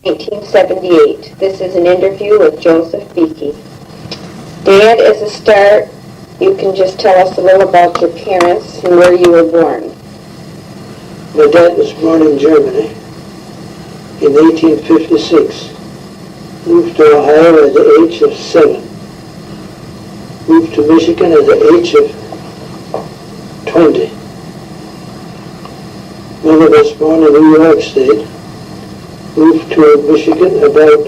1978. This is an interview with Joseph Beakey. Dad, as a start, you can just tell us a little about your parents and where you were born. My dad was born in Germany in 1856. Moved to Ohio at the age of 7. Moved to Michigan at the age of 20. Mother was born in New York State. Moved to Michigan about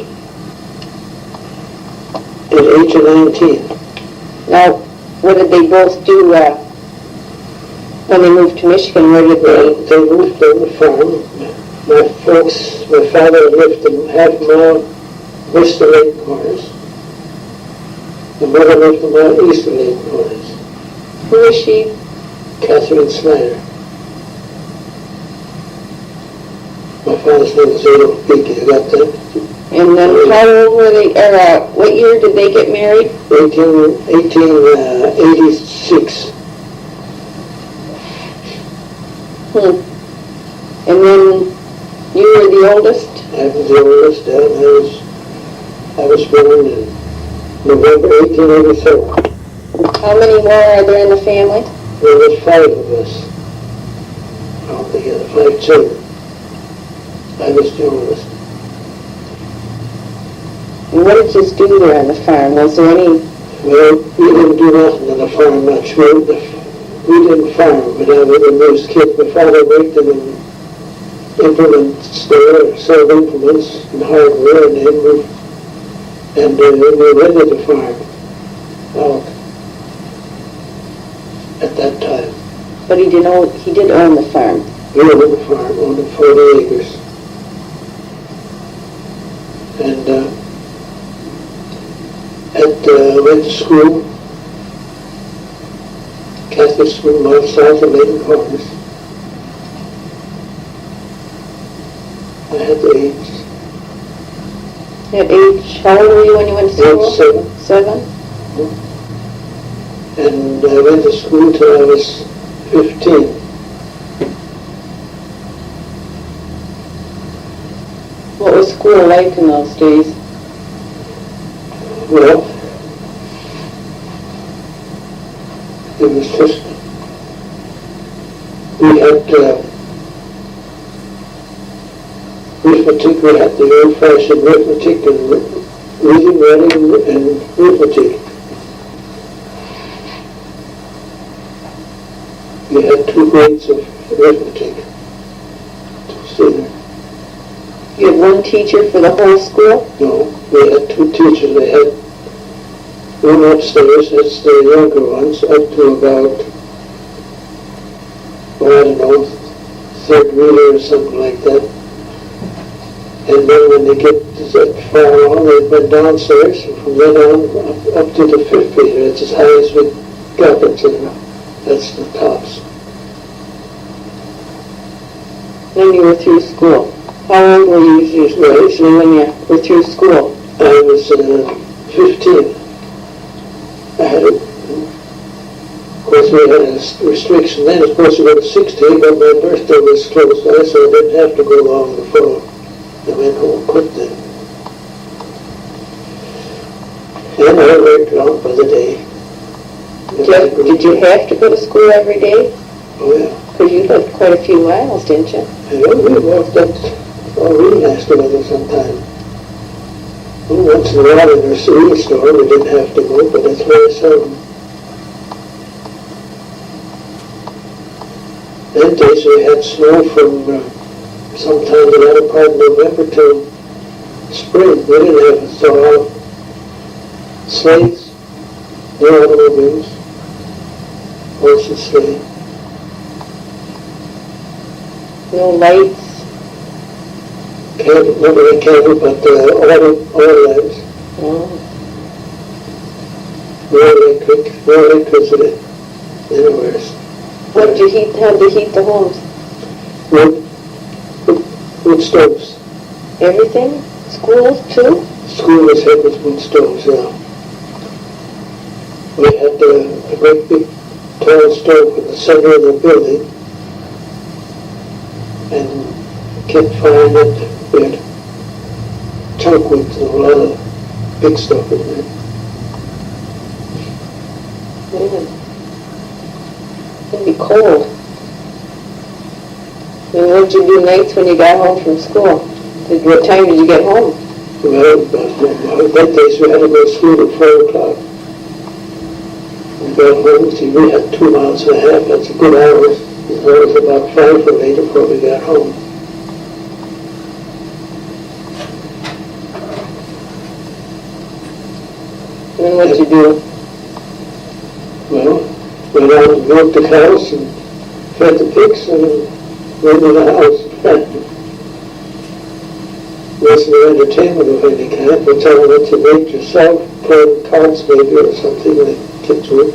at the age of 19. Now, what did they both do when they moved to Michigan? Where did They moved on the farm. My father lived in half-mile west of Lake Corners. My mother lived a mile east of Lake Corners. Who is she? Catherine Snyder. My father's name was Adolf Beakey, you got that? And then how old were they, what year did they get married? 1886. And then you were the oldest? I was the oldest, and I was born in November 1887. How many more are there in the family? There was 5 of us altogether, 5 children. I was the oldest. And what did you do there on the farm? Was there any... Well, we didn't do nothing on the farm much. We didn't farm, but I was when we was kids. My father worked in an implement store, sold implements and hardware, and we rented the farm out at that time. But he did own the farm. We owned the farm, owned 40 acres. And went to school, Catholic school, north, south of Lake Corners. I had the age. At age, how old were you when you went to school? 7. 7? And I went to school till I was 15. What was school like in those days? Well, it was just, we had arithmetic, we had the old-fashioned arithmetic and reading, writing, and arithmetic. We had 2 grades of arithmetic to student. You had one teacher for the whole school? No, we had 2 teachers. They had one upstairs, that's the younger ones, up to about, I don't know, 3rd grade or something like that. And then when they get that far along, they went downstairs, and from then on up to the 5th grade. That's as high as we got them to. That's the tops. Then you were through school. How old were you usually when you were through school? I was 15. I had of course we had a restriction then, of course we went to 16, but my birthday was close by, so I didn't have to go long before I went home quick then. And I worked out by the day. Did you have to go to school every day? Oh yeah. Because you lived quite a few miles, didn't you? Yeah, we walked up, we asked together sometime. Once in a while in our cereal store, we didn't have to go, but that's very seldom. Then days we had snow from sometime the latter part of November till spring. We didn't have it, so all sleighs, no automobiles, horse and sleigh. No lights? Candle, not really candle, but oil lamps. Oh. No electricity anywhere. How did you heat the homes? Wood stoves. Everything? Schools too? School was had with wood stoves, yeah. We had a great big tall stove in the center of the building, and kept fire in it. We had trunk with a lot of big stuff in there. It'd be cold. And what'd you do nights when you got home from school? What time did you get home? Well, that days we had to go to school at 4 o'clock. We got home, see, we had 2 miles and a half, that's a good hour. It was about 5 or 8 before we got home. And what'd you do? Well, went out and milked the cows and fed the pigs and went to the house. Wasn't an entertainment of any kind, but tell them to make yourself, playing cards maybe or something like kids would.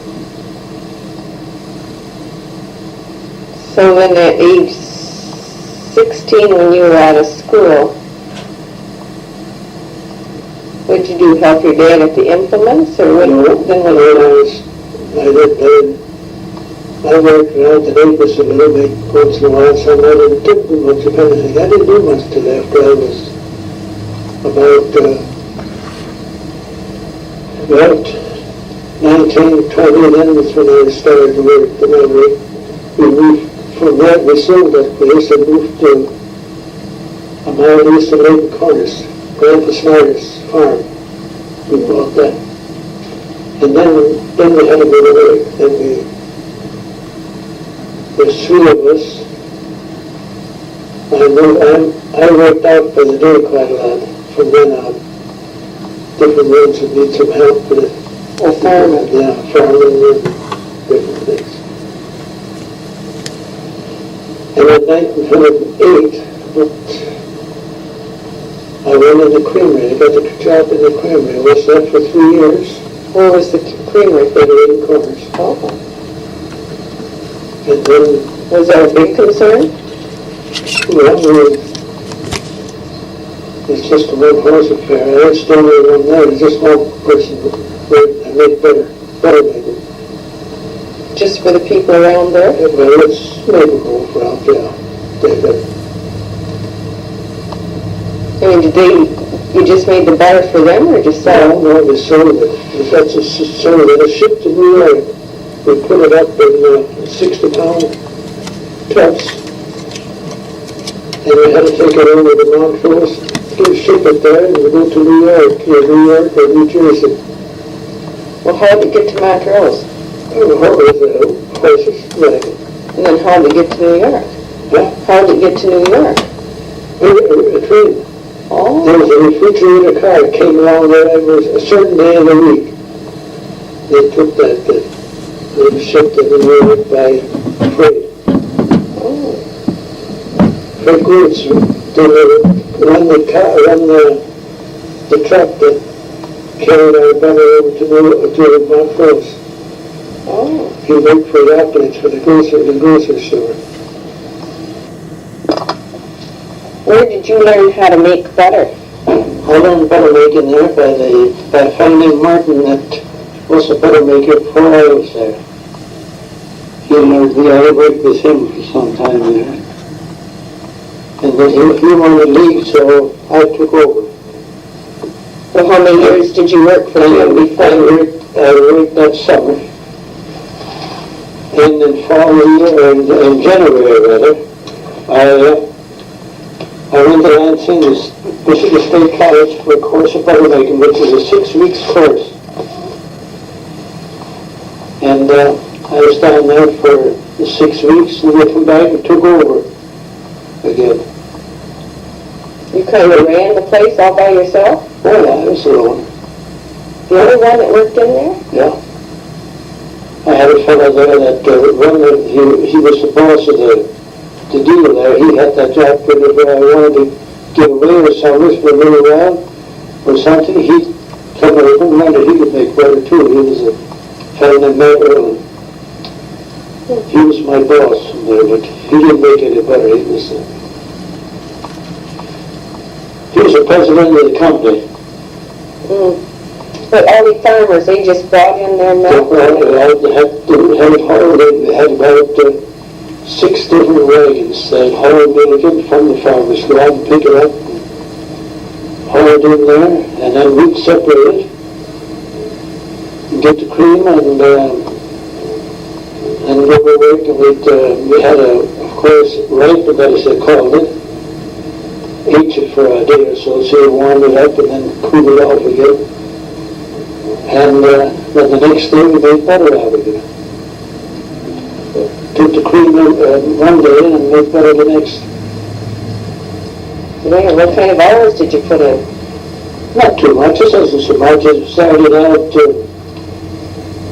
So then at age 16 when you were out of school, what'd you do, help your dad at the implements, or what? No, I worked around the neighbors a little bit once in a while, so I didn't do much of anything. I didn't do much till after I was about 19, 20, and then was when I started to work. Then we moved from that, we sold that place and moved to a mile east of Lake Corners, Grandpa Snyder's farm. We bought that. And then we had to go to work. Then there's 3 of us. I worked out by the day quite a lot. From then on, different rooms would need some help with it. Farming. Yeah, farming and different things. And at 1908, I went in the creamery. I got the job in the creamery. I was there for 3 years. Where was the creamery? For the 8 Corners. Oh. And then, Was that a big concern? well, it's just a one-horse affair. I don't still one there. It's just one person. I make butter making. Just for the people around there? Yeah, well, it's neighborhood around there. I mean, you just made the butter for them, or just sell? No, they sold it. That's a sold it. It shipped to New York. We put it up in 60-pound tubs. And we had to take it over to Montrose, ship it there, and we go to New York or New Jersey. Well, how did it get to Montrose? Oh, horses, wagon. And then how did it get to New York? Yeah. How did it get to New York? A train. Oh. There was a refrigerator car that came along there. It was a certain day of the week. They took that. They shipped it to New York by freight. Oh. For goods, they run the truck that carried our butter over to Montrose. Oh. He worked for the outlets for the grocery store. Where did you learn how to make butter? I learned butter making there by a fellow named Martin that was a butter maker before I was there. He learned me. I worked with him for some time there. And then he wanted to leave, so I took over. Well, how many years did you work for him before? I worked that summer. And in in January rather, I went to Lansing, Michigan State College for a course of butter making, which is a 6-week course. And I was down there for the 6 weeks, and then come back and took over again. You kind of ran the place all by yourself? Oh yeah, I was alone. The only one that worked in there? Yeah. I had a fellow there that he was the boss of the dealer there. He had that job for me where I wanted to get away with summers for a little while or something. He'd come over and wondered he could make butter too. He was a fellow named Matt Earl. He was my boss there, but he didn't make any butter. He was the president of the company. Mm. But all the farmers, they just brought in their milk? They had about 6 different wagons that hauled milk in from the farmers. Go out and pick it up and hauled in there, and then we'd separate it, and get the cream, and go to work, and we had of course, ripen, as they called it, age it for a day or so you warm it up, and then cool it off again. And then the next day we made butter out of it. Took the cream in, one day and made butter the next. Yeah, what kind of hours did you put in? Not too much, it wasn't so much. It started out,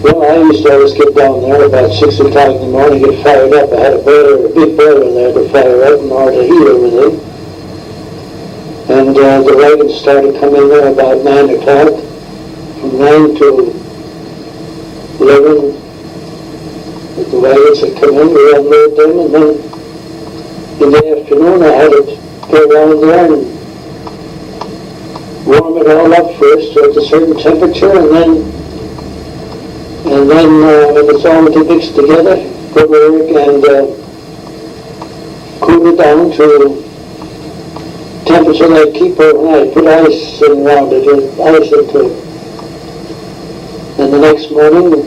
well, I used to always get down there about 6 o'clock in the morning, get fired up. I had a big boiler there to fire up in order to heat everything. And the wagons started coming there about 9 o'clock. From 9 to 11, the wagons had come in, we unload them, and then in the afternoon I had to go around there and warm it all up first to a certain temperature, and then when it's all mixed together, go to work and cool it down to temperature like keep overnight. Put ice around it, ice into it. And the next morning,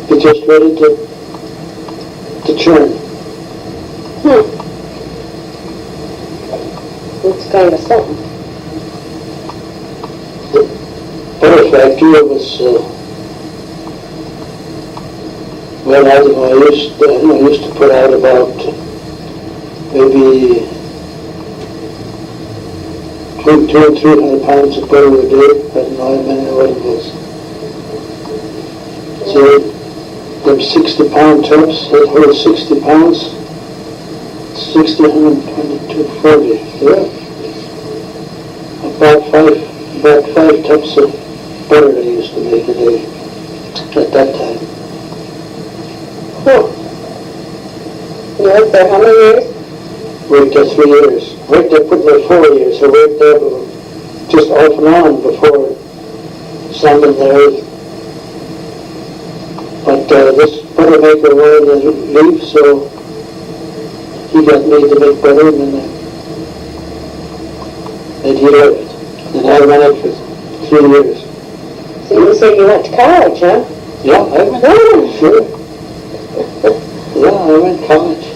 it's just ready to churn. It's kind of something. The butter factory was, well, I don't know, I used to put out about maybe between 200 and 300 pounds of butter a day. I don't know what it was. So them 60-pound tubs, that hold 60 pounds, 60, 120, 240. Yeah. About five tubs of butter I used to make a day at that time. Huh. You worked there how many years? Worked there 3 years. Worked there put there 4 years. I worked there just off and on before Simon there. But this butter maker wanted to leave, so he got me to make butter, and he left. And I ran it for 3 years. So you said you went to college, huh? Yeah, I went. Sure. Yeah, I went to college.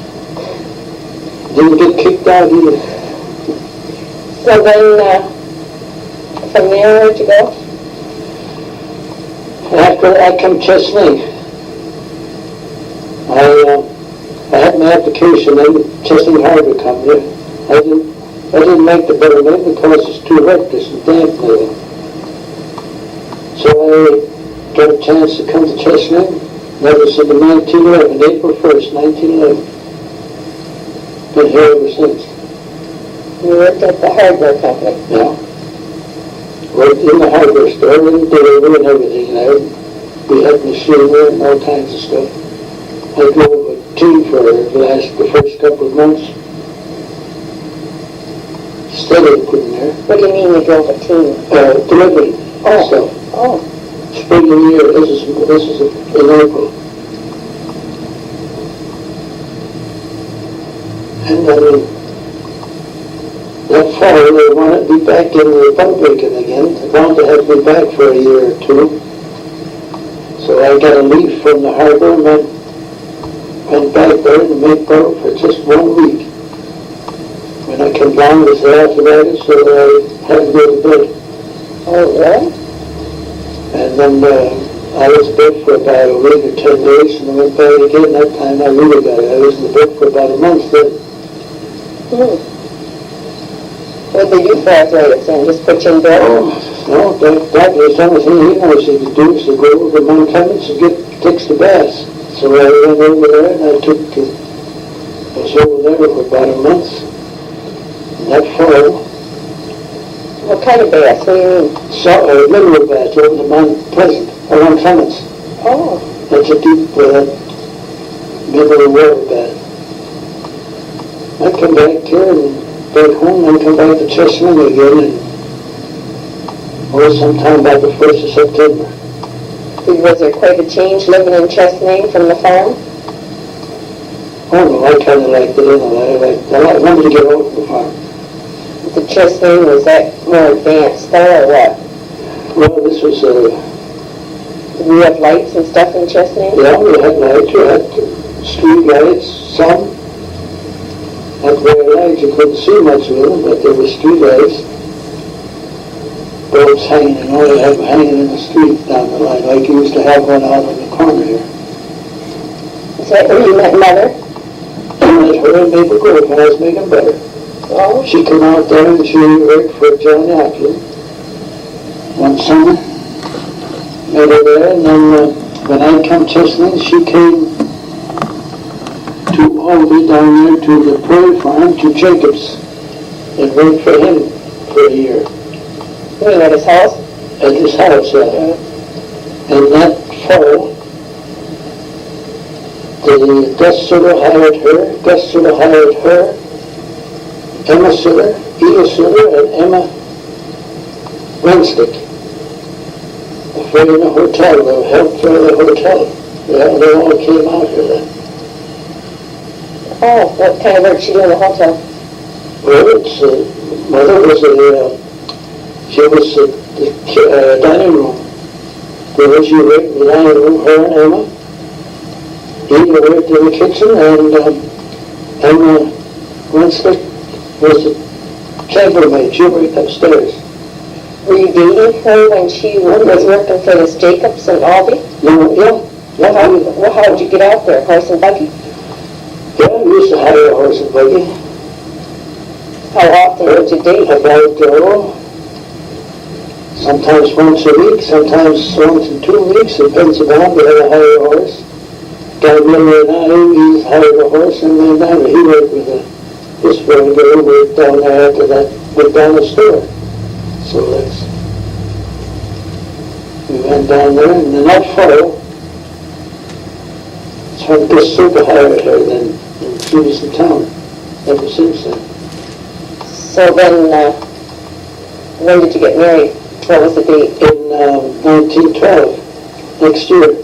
Didn't get kicked out either. So then, from there, where'd you go? After I come to Chesaning, I had my application in Chesaning Harbor Company. I didn't make the butter mill because it's too wet, it's damp there. So I got a chance to come to Chesaning. That was in 1911, April 1st, 1911. Been here ever since. You worked at the hardware company. Yeah. Worked in the hardware store and delivery and everything. We had machinery and all kinds of stuff. I drove a team for the first couple of months. Steady putting there. What do you mean you drove a team? Delivering stuff. Oh. Spring of the year. This is in April. And that fall they wanted me back in the butter baking again. They wanted to have me back for a year or two. So I got a leave from the harbor and went back there to make butter for just 1 week. When I came down with the arthritis, so I had to go to bed. Oh, really? And then I was in bed for about a week or 10 days, and I went back again. That time I really got it. I was in the bed for about a month then. What did you do for arthritis then? Just put you in bed? No, that was the only thing he knows he could do is to go over to Mount Clemens and fix the baths. So I went over there and I was over there for about a month. And that fall, What kind of baths? What do you mean? mineral bath over to Mount Pleasant, or Mount Clemens. Oh. That's a deep mineral water bath. I come back here and back home, and come back to Chesaning again, and sometime about the 1st of September. Was there quite a change living in Chesaning from the farm? Oh no, I kind of liked it anyway. I wanted to get out of the farm. the Chesaning, was that more advanced though, or what? Well, this was, Did we have lights and stuff in Chesaning? yeah, we had lights, we had street lights, some. Not very large, you couldn't see much of them, but there were street lights. Bulbs hanging, and all they have them hanging in the street down the line, like you used to have one out on the corner here. Is that where you met Mother? That's her and Maple Grove when I was making butter. Oh, She came out there and she worked for John Aplin one summer. Met her there, and then when I come Chesaning, she came to Albany down there to the Prairie Farm, to Jacobs, and worked for him for a year. you mean at his house? At his house, yeah. And that fall, the Gus Sutter hired her, Emma Sutter, Eva Sutter, and Emma Renstick. For in the hotel, they helped for the hotel. They all came out here then. Oh, what kind of work she do in the hotel? Well, it's, Mother was she was the dining room. Where she worked in the dining room, her and Emma. Eva worked in the kitchen, and Emma Renstick was the chambermaid. She worked upstairs. Were you dating her when she was working for this Jacobs in Albany? Yeah. How did you get out there? Horse and buggy? Yeah, we used to hire a horse and buggy. How often would you date? About, sometimes once a week, sometimes once in 2 weeks. It depends upon we had to hire a horse. Guy Miller and I, we hired a horse, and then he worked with this one girl worked down there after that, went down the store. So we went down there, and then that fall, so this super hired her, then and she was in town ever since then. So then, when did you get married? What was the date? In 1912, next year.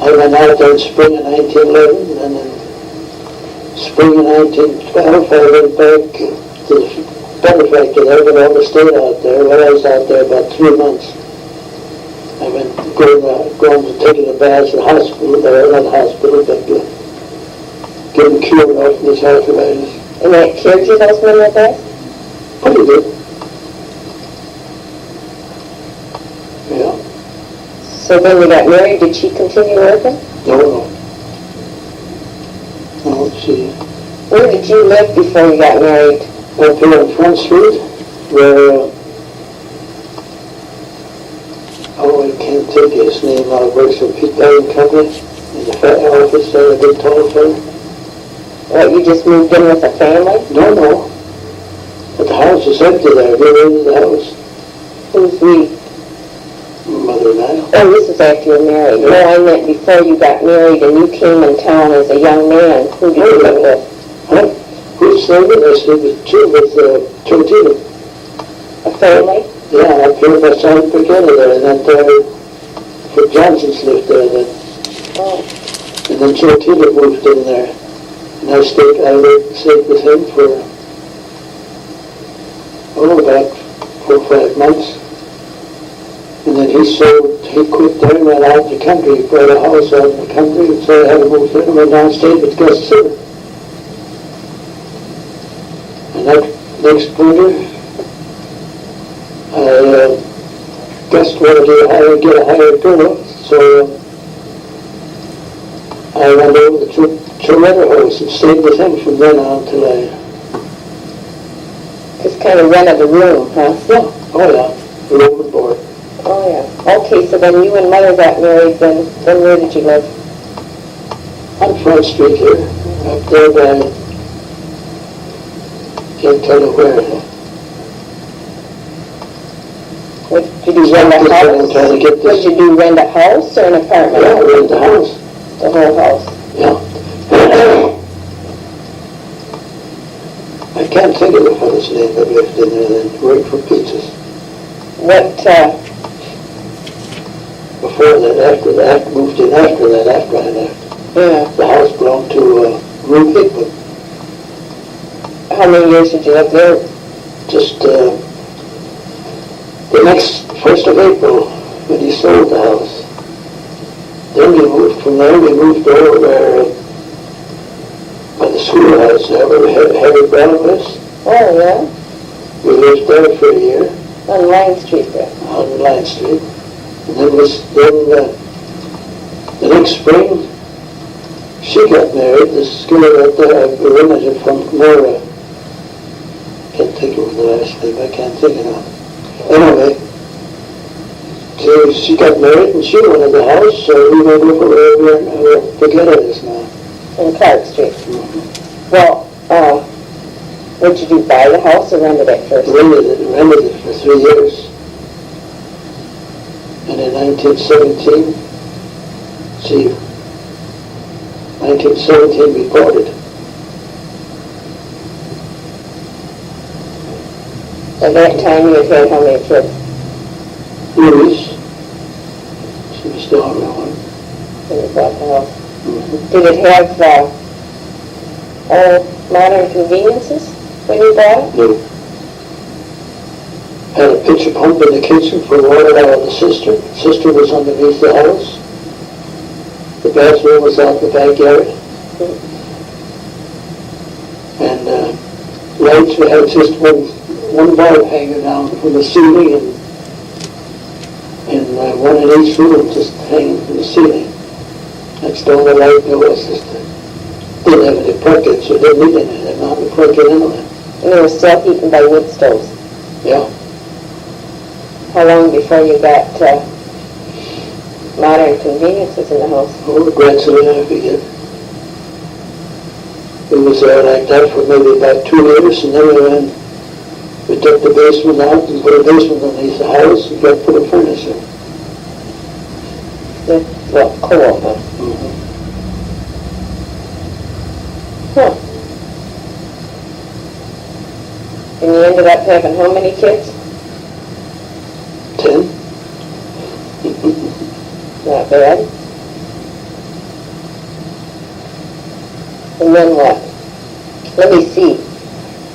I went out there in spring of 1911, and then spring of 1912, I went back to the butter factory there, but I never stayed out there. Well, I was out there about 3 months. I went going to taking a bath at the hospital there, not the hospital, but getting cured off from this arthritis. And that cured you those many of that? Pretty good. Yeah. So then you got married, did she continue working? No. No, she... Where did you live before you got married? Up here on Front Street, where... I can't think of his name now. Works for Pete Bank Company in the office there, a big tall fellow. What, you just moved in with a family? No. But the house is empty there. Get into the house. Who's we? Mother and I. Oh, this is after you were married. No, I meant before you got married and you came in town as a young man. Who did you live with? Huh? Who's staying with us? With Tortilla. A family? Yeah, up here by South Brigada there, and that for Johnson's lived there then. Oh. And then Tortilla moved in there. And I stayed with him for, about 4 or 5 months. And then he quit there and went out in the country. He bought a house out in the country, and so I had to move there and went downstate with Gus Sutter. And that next winter, Gus wanted to get a hired girl, so I went over to Choretta House and stayed with him from then on till I... Just kind of rented a room, huh? Yeah, room and board. Oh, yeah. Okay, so then you and Mother got married, then where did you live? On Front Street here, up there by... Can't tell you where. What, did you rent a house? Did you do rent a house or an apartment? Yeah, rent the house. The whole house? Yeah. I can't think of the fellow's name that lived in there and worked for pizzas. What, Before that, after I left. yeah. The house belonged to Ruth Hickman. How many years did you live there? Just the next 1st of April when he sold the house. Then we moved from there, we moved over there by the schoolhouse there where Harry Brown was. Oh, yeah? We lived there for a year. On Line Street there. On Line Street. And then the next spring, she got married. This girl that a relative from Mora. Can't think of the last name. I can't think of it. Anyway, so she got married and she wanted the house, so we went over where forget it is now. On Clark Street. Mm-hmm. Well, what did you buy the house or rent it at first? Rented it for 3 years. And in 1917, 1917 we bought it. At that time you had how many kids? Louise, she was still around. When you bought the house? Mm-hmm. Did it have all modern conveniences when you bought it? No. Had a pitcher pump in the kitchen for water out of the cistern. The cistern was underneath the house. The bathroom was out in the backyard. And lights, we had just one bulb hanging down from the ceiling and one in each room just hanging from the ceiling. That's the only light there was. Just didn't have any plug-in, so it didn't need any amount of plug-in anyway. And it was still heated by wood stoves. Yeah. How long before you got modern conveniences in the house? Oh, gradually I began. It was like that for maybe about 2 years, and then we took the basement out and put a basement underneath the house and got put a furnace in. Well, cool, huh? Mm-hmm. Huh. And you ended up having how many kids? 10. Not bad. And then what? Let me see.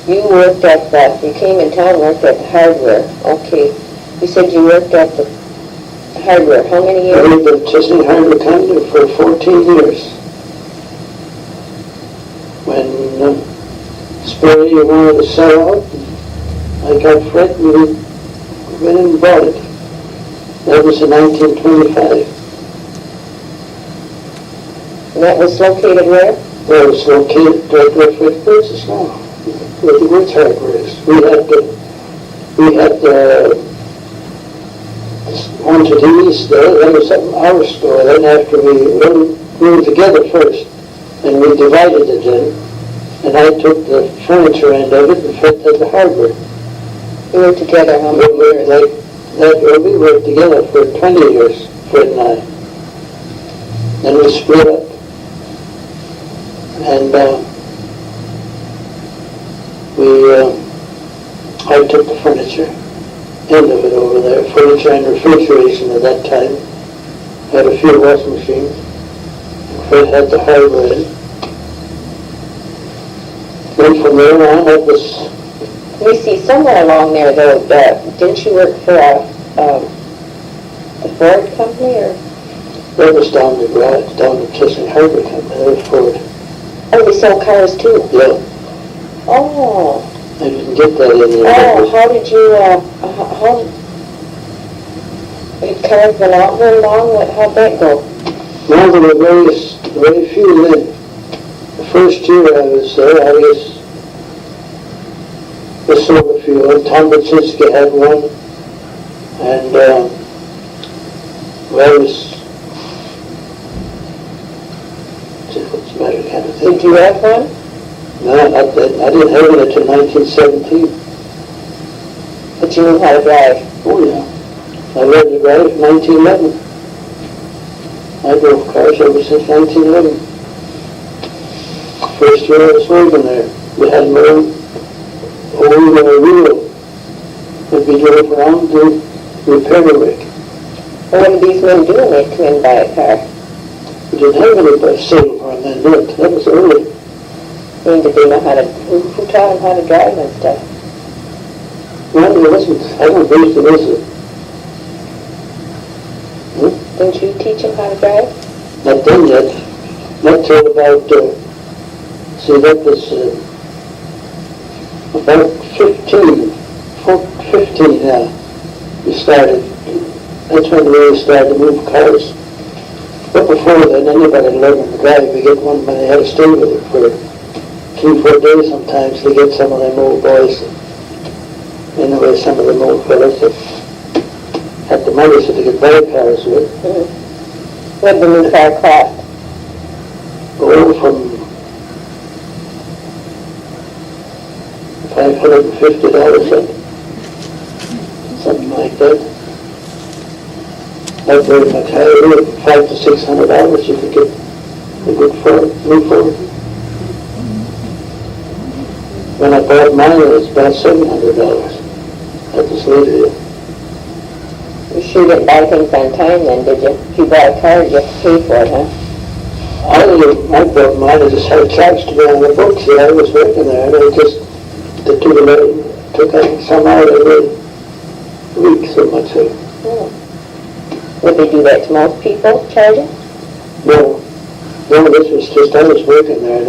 You worked at you came in town and worked at the hardware. Okay. You said you worked at the hardware. How many I years? lived at Chesaning Hardware Company for 14 years. When Sperry wanted to sell out, I got Fred and we went and bought it. That was in 1925. And that was located where? Well, it was located right where Fred Birds is now, where the Woods Hardware is. We had one to the east there, that was our store. Then after we were together first, and we divided it in, and I took the furniture end of it and Fred had the hardware. You were together how many years? We worked together for 20 years, Fred and I. Then we split up. And I took the furniture, end of it over there, furniture and refrigeration at that time. Had a few washing machines. Fred had the hardware in. Then from there on, it was... We see somewhere along there, though, didn't you work for the Ford company, or? That was down the garage, down the Chesaning Hardware Company, that was Ford. Oh, we sell cars, too? Yeah. Oh. I didn't get that in there. Oh, how did you, had cars been out very long? How'd that go? Well, there were very few then. The first year I was there, I sold a few. Tom Baczynski had one, and what's the matter, kind of thing. Did you have one? No, I didn't have it until 1917. But you knew how to drive? Oh, yeah. I learned to drive in 1911. I drove cars ever since 1911. First year I was working there, we had my own wheel that we drove around to repair the rig. Well, what did these men do when they come in and buy a car? We didn't have anybody sitting on that net. That was early. I mean, did they know how to, who taught them how to drive and stuff? Well, there wasn't, I don't believe there was Didn't you teach them how to drive? not done yet. Not till about, see, that was about 15, we started. That's when we really started to move cars. But before then, anybody learning to drive, we get one when they had to stay with it for 3-4 days sometimes to get some of them old boys. Anyway, some of them old fellas that had the money so they could buy cars with. Mm-hmm. What did the new car cost? Go from $550, something like that. Not very much higher, $500 to $600 you could get a good Ford, new Ford. When I bought mine, it was about $700. That was later. You sure didn't buy things on time then, did you? If you buy a car, you have to pay for it, huh? I bought mine, I just had a charge to me on the books that I was working there, and they took some out every week, so much. Oh. Would they do that to most people, charging? No, this was just, I was working there,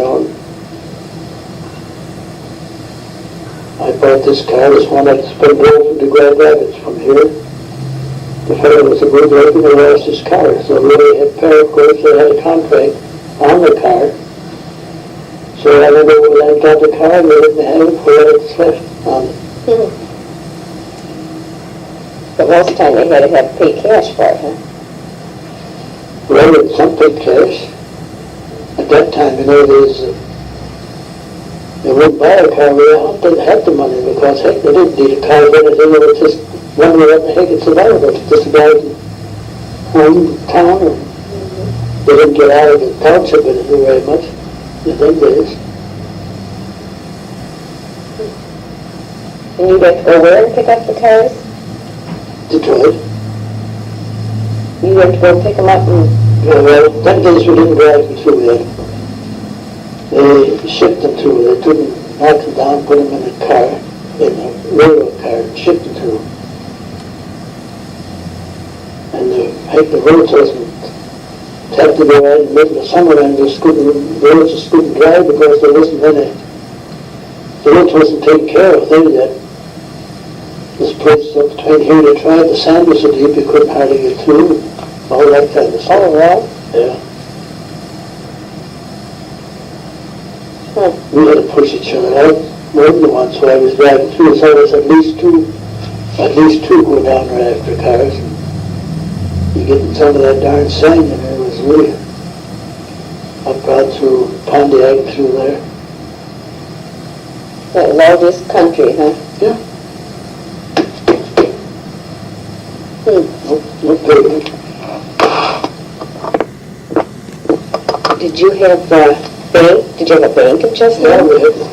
I bought this car, this one that's been drove to Grand Rapids from here. The fellow was a good looking and lost his car, so they had of course, they had a contract on the car. So I went over and got the car, and they didn't have it for what's left on it. Mm-hmm. But most of the time they had to have pay cash for it, huh? Well, some paid cash. At that time, they wouldn't buy a car, they didn't have the money, because heck, they didn't need a car or anything, they were just wondering what the heck it's about, but just about home, town, and they didn't get out of the township anything very much in them days. And you'd have to go where and pick up the cars? Detroit. You have to go pick them up and... Yeah, well, them days we didn't drive them through there. They shipped them through. They couldn't knock them down, put them in a car, in a railroad car, and ship them through. And the roads wasn't, had to go out in the middle of summer and the roads just couldn't drive because there wasn't any, the roads wasn't taken care of there yet. This place up between here, they tried, the sand was so deep you couldn't hardly get through, all that kind of stuff. Oh, well. Yeah. Hmm. We had to push each other out more than once while I was driving through. So there was at least two go down right after cars. You get in some of that darn sand and it was really up out through Pontiac through there. The largest country, huh? Yeah. No pavement. Did you have a bank? Did you have a bank in Chesaning? Yeah, we had the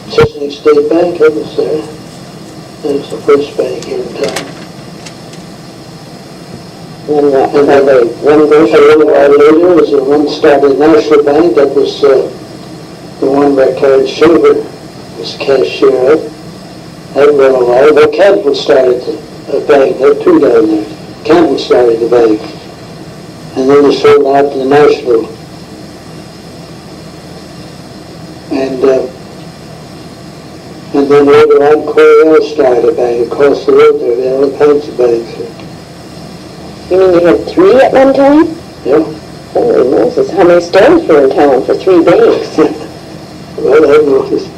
Chesaning State Bank, that was there. That was the first bank here in town. And And then a little while later was the one started National Bank, that was the one where Clarence Shaver was cashier of. That ran a while. But Campbell started the bank, there were two down there. Campbell started the bank. And then they sold out to the National. And then later on, Cornell started a bank across the road there. They had all kinds of banks. You mean you had three at one time? Yeah. Holy Moses, how many stores were in town for 3 banks? Well, I noticed.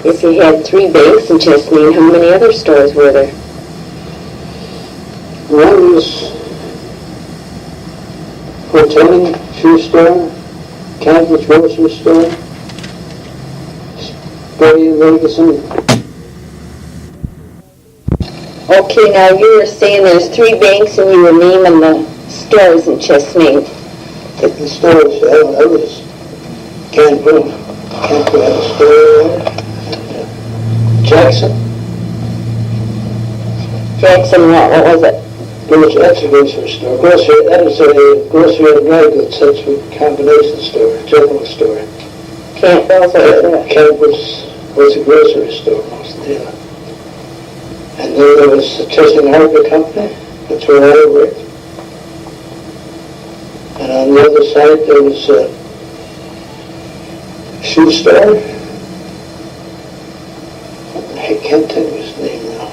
If you had 3 banks in Chesaning, how many other stores were there? One was Chesaning shoe store, Campbell's grocery store, Spray and Ferguson. Okay, now you were saying there's 3 banks and you were naming the stores in Chesaning. The stores, I was Campbell had a store there. Jackson. Jackson, what was it? That's a grocery store. That is a grocery and dry goods. That's a combination store, general store. Campbell's over there. Campbell's was a grocery store, most of the time. And then there was the Chesaning Hardware Company. That's where I worked. And on the other side there was a shoe store. I can't think of his name now.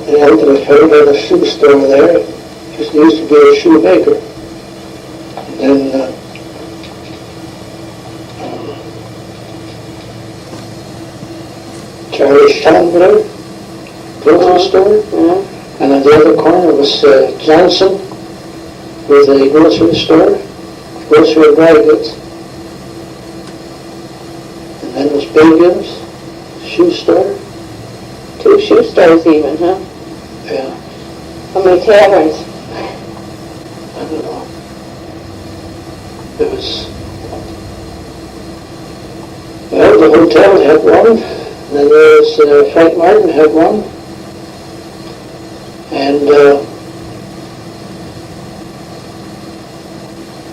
And after I heard of a shoe store there, it used to be a shoemaker. And then Charlie Chandler grocery store. And on the other corner was Johnson with a grocery store, grocery and dry goods. And then was Bacon's shoe store. 2 shoe stores even, huh? Yeah, How many taverns? I don't know. It was, well, the hotel had one. Then there was Frank Martin had one. And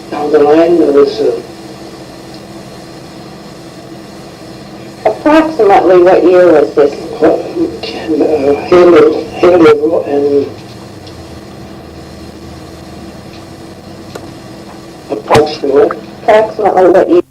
down the line there was Approximately what year was this? Haley and approximately Approximately what year?